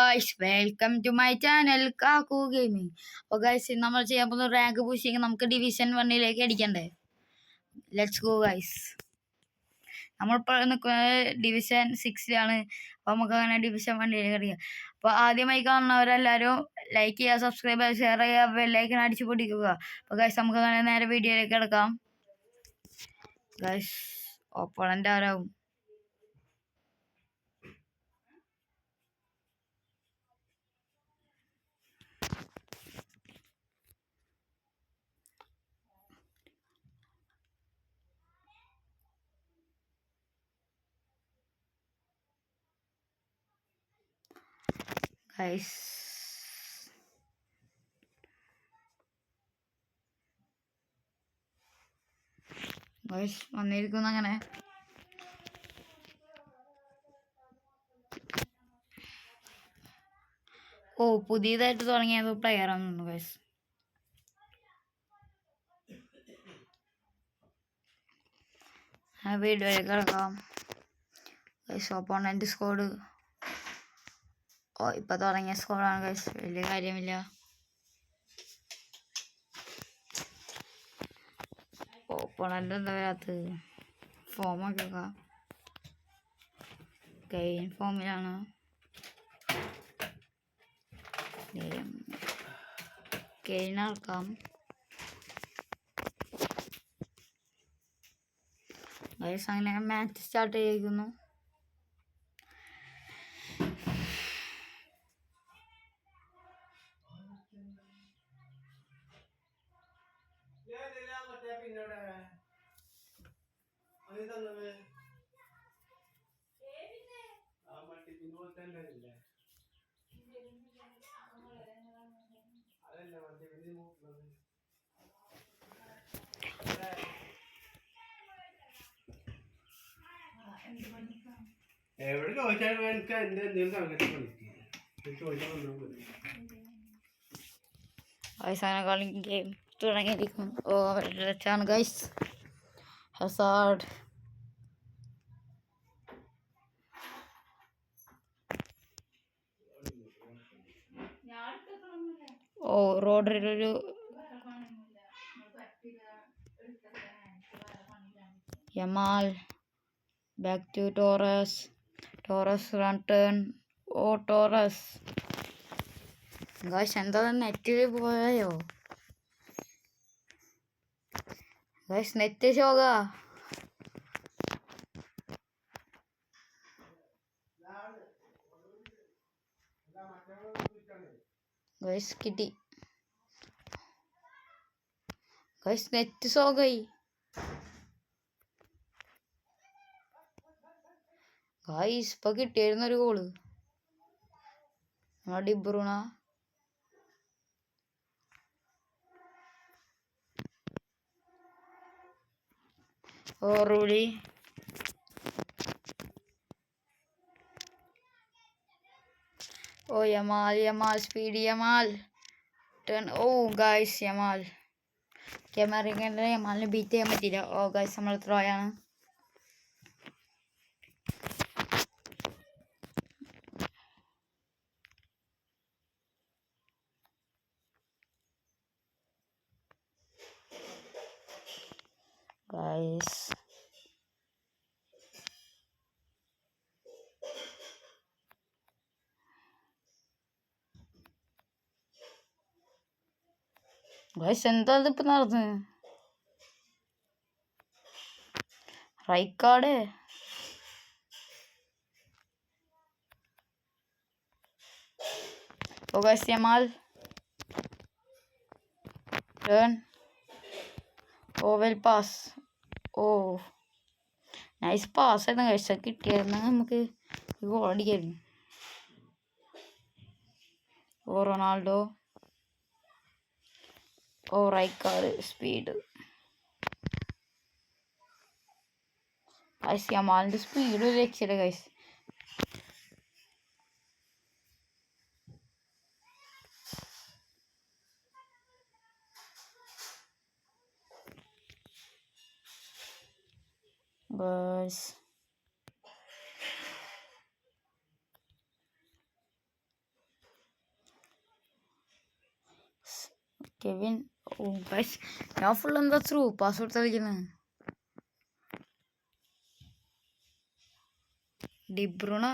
Guys, welcome to my channel Kakku gaming. അപ്പോൾ guys, നമ്മൾ ചെയ്യാൻ പോകുന്ന റാങ്ക് പുഷിങ് നമുക്ക് ഡിവിഷൻ 1 അടിക്കണ്ടേ. Let's go guys. നമ്മളിപ്പോൾ നിൽക്കുന്നത് ഡിവിഷൻ 6 അപ്പോൾ നമുക്ക് അങ്ങനെ ഡിവിഷൻ 1 അടിക്കാം. അപ്പോൾ ആദ്യമായി കാണുന്നവരെല്ലാവരും ലൈക്ക് ചെയ്യുക, സബ്സ്ക്രൈബ് ചെയ്യുക, ഷെയർ ചെയ്യുക, ബെല്ലൈക്കൺ അടിച്ച് പൊട്ടിക്കുക. അപ്പോൾ ഗായ്സ്, നമുക്ക് അങ്ങനെ നേരെ വീഡിയോയിലേക്ക് കിടക്കാം. Guys, opponent ആരാവും? ഗൈസ്, വന്നിരിക്കുന്നു അങ്ങനെ. പുതിയതായിട്ട് തുടങ്ങിയത് പ്ലെയർ ആണെന്ന് ഗൈസ്. വീഡിയോയിലേക്ക് കിടക്കാം. ഗൈസ്, ഓപ്പോണന്റ് സ്കോഡ് ഇപ്പൊ തുടങ്ങിയ സ്കോഡാണ് ഗൈസ്, വലിയ കാര്യമില്ല. ഓപ്പോണന്റ് എന്താ വരാത്തത്? ഫോമൊക്കെ വെക്കാം. കെയിൻ ഫോമിലാണ്. കെയിൻ ഇറക്കാം. ഗൈസ്, അങ്ങനെ മാച്ച് സ്റ്റാർട്ട് ചെയ്യിക്കുന്നു. എവിടെ ചോദിച്ചാൽ എനിക്ക് എന്റെ എന്തെങ്കിലും സംഗതി കളിക്കും. ഗെയിം തുടങ്ങിയിരിക്കും. രച്ചാണ് ഗൈസ്. ഹസാർഡ്, റോഡറിലൊരു Yamal, back to Torres. Run turn. Torres. Guys, എന്താ നെറ്റിൽ പോയോ ഗൈസ്? നെറ്റ് ശോക. ഗൈസ്, കിട്ടി. ഗൈസ്, നെറ്റ് ശോകായി. ഗൈസ്, ഇപ്പൊ കിട്ടിയായിരുന്നൊരു ഗോള്. ഡിബ്രൂണ. റൂലി. Yamal speed. Yamal turn. Guys, Yamal യമാലിനെ ബീറ്റ് ചെയ്യാൻ പറ്റിയില്ല. ഗൈസ്, നമ്മൾ ത്രോയാണ്. ഗൈസ്, എന്താ ഇതിപ്പോ നടന്നത്? Rijkaard. Guys, Yamal turn. Well pass. Nice pass ആയിരുന്നു ഗൈസ്. കിട്ടിയായിരുന്നു നമുക്ക് ഗോൾ അടിക്കായിരുന്നു. Ronaldo. Rijkaard speed. Guys, യമാലിന്റെ speed ഒരു രക്ഷയില്ല ഗൈസ്. Bus. കെവിൻ. ഓ ഗൈസ്, ഞാൻ ഫുൾ എന്താ ത്രൂ പാസ് കൊടുത്ത് കളിക്കുന്നത്. ഡിബ്രൂണ.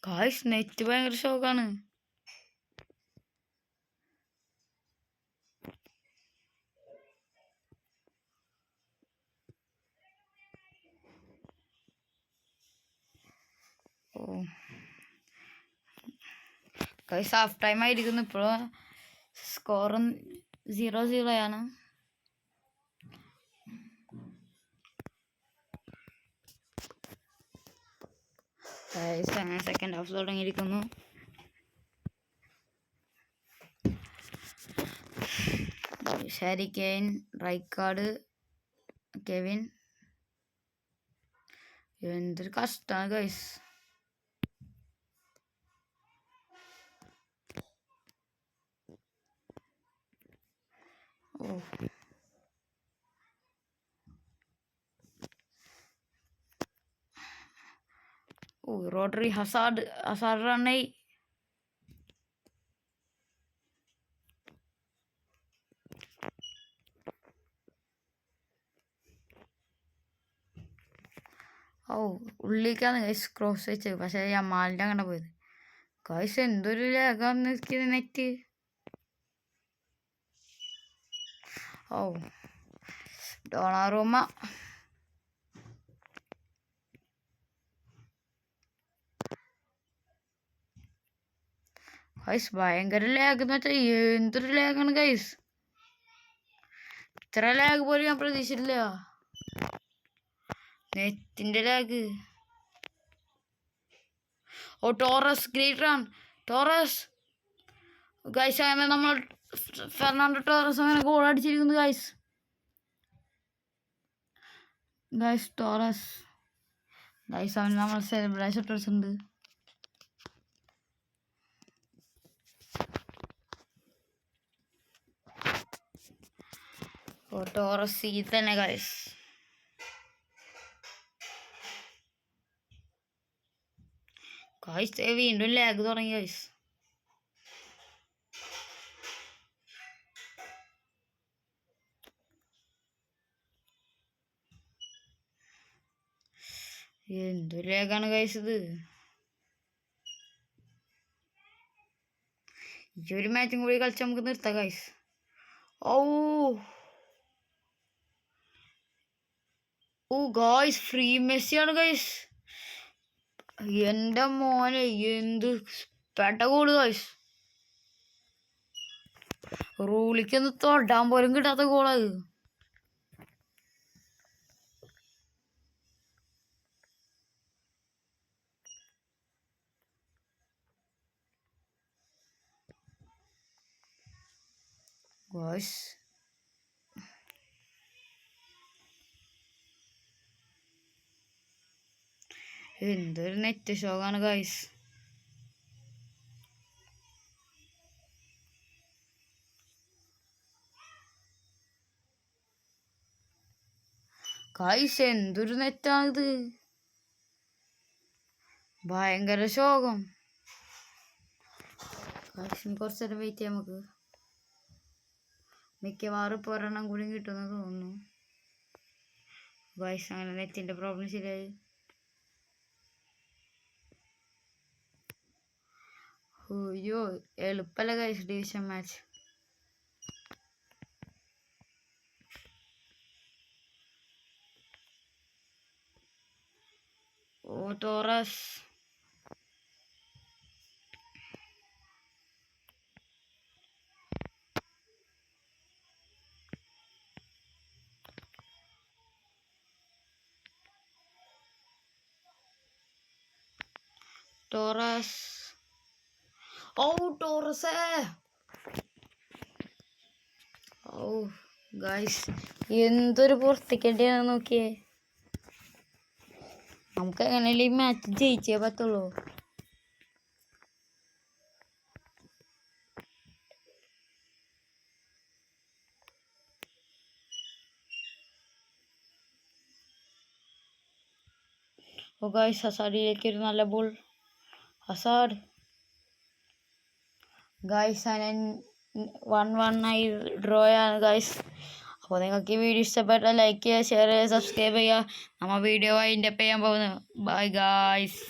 ഗൈസ് നെറ്റ് ഭയങ്കര ഷോക്കാണ്. ഓ ഗൈസ് ഹാഫ് ടൈം ആയിരിക്കുന്നു. ഇപ്പോഴും സ്കോറും 0-0 ആണ്. ഗൈസ് അങ്ങനെ സെക്കൻഡ് ഹാഫ് തുടങ്ങിയിരിക്കുന്നു. Harry Kane, Rijkaard, Kevin. എന്തൊരു കഷ്ടമാണ് ഗൈസ്. ഓ ഓ റോഡ്രി, ഹസാർഡ് റണ്ണായി. ഓ ഉള്ളിലേക്കാണ് ഗൈസ് ക്രോസ് വെച്ചത്. പക്ഷേ യമാലിൻ്റെ അങ്ങനെ പോയത്. ഗൈസ് എന്തൊരു ലാഗാണ് നെറ്റ്. ഓ ഡോണാറൂമ. ഗൈസ് ഭയങ്കര ലാഗ് എന്ന് വെച്ചാൽ എന്തൊരു ലാഗാണ് ഗൈസ്. ഇത്ര ലാഗ് പോലും ഞാൻ പ്രതീക്ഷിച്ചില്ല. നെറ്റിൻ്റെ lag. Oh Torres, great run Torres. Guys അങ്ങനെ നമ്മൾ ഫെർണാണ്ടോ ടോറസ് അങ്ങനെ ഗോൾ അടിച്ചിരിക്കുന്നു ഗൈസ്. ടോറസ് ഗൈസ് അവന് നമ്മൾ സെലിബ്രേഷൻ ഇട്ടിട്ടുണ്ട്. ഓ ടോറസ് ഈ തന്നെ ഗൈസ്. വീണ്ടും ലാഗ് തുടങ്ങി ഗൈസ്. എന്തൊരു ലാഗാണ് ഗൈസ് ഇത്. ഈ ഒരു മാച്ചും കൂടി കളിച്ച് നമുക്ക് നിർത്താം ഗൈസ്. ഓ ഓ ഗൈസ് ഫ്രീ മെസ്സിയാണ് ഗൈസ്. എൻ്റെ മോനെ എന്ത് പെട്ട ഗോള് ഗൈസ്. റൂളിക്കൊന്ന് തൊടാൻ പോലും കിട്ടാത്ത ഗോളത്. ഗൈസ് എന്തൊരു നെറ്റ് ഷോക്കാണ് ഗൈസ്. ഗൈസ് എന്തൊരു നെറ്റാണിത്. ഭയങ്കര ശോകം. ഗൈസിന് കുറച്ച് നേരം വെയിറ്റ് ചെയ്യാം നമുക്ക്. മിക്കവാറും ഇപ്പോൾ ഒരെണ്ണം കൂടി കിട്ടുമെന്ന് തോന്നുന്നു. ഗൈസ് അങ്ങനെ നെറ്റിൻ്റെ പ്രോബ്ലം ശരിയായി. അയ്യോ എളുപ്പമല്ല ഗൈസ് ഡിവിഷൻ മാച്ച്. ഓ ടോറസ്. ടോറസ്. ഓ ടോറസേ. ഓ ഗൈസ് എന്തൊരു പുറത്തേക്കേണ്ടിയാണ് നോക്കിയേ. നമുക്ക് എങ്ങനെയല്ലേ ഈ മാച്ച് ജയിച്ചേ പറ്റുള്ളൂ. ഓ ഗൈസ് ഹസാഡിലേക്ക് ഒരു നല്ല ബോൾ. ഹസാഡ്. ഗായ്സ് ഞാൻ 1-1 ആയി ഡ്രോ ആണ് ഗായ്സ്. അപ്പോൾ നിങ്ങൾക്ക് ഈ വീഡിയോ ഇഷ്ടപ്പെട്ടാൽ ലൈക്ക് ചെയ്യുക, ഷെയർ ചെയ്യുക, സബ്സ്ക്രൈബ് ചെയ്യുക. നമ്മൾ വീഡിയോ അതിൻ്റെ ചെയ്യാൻ പോകുന്നു. Bye guys.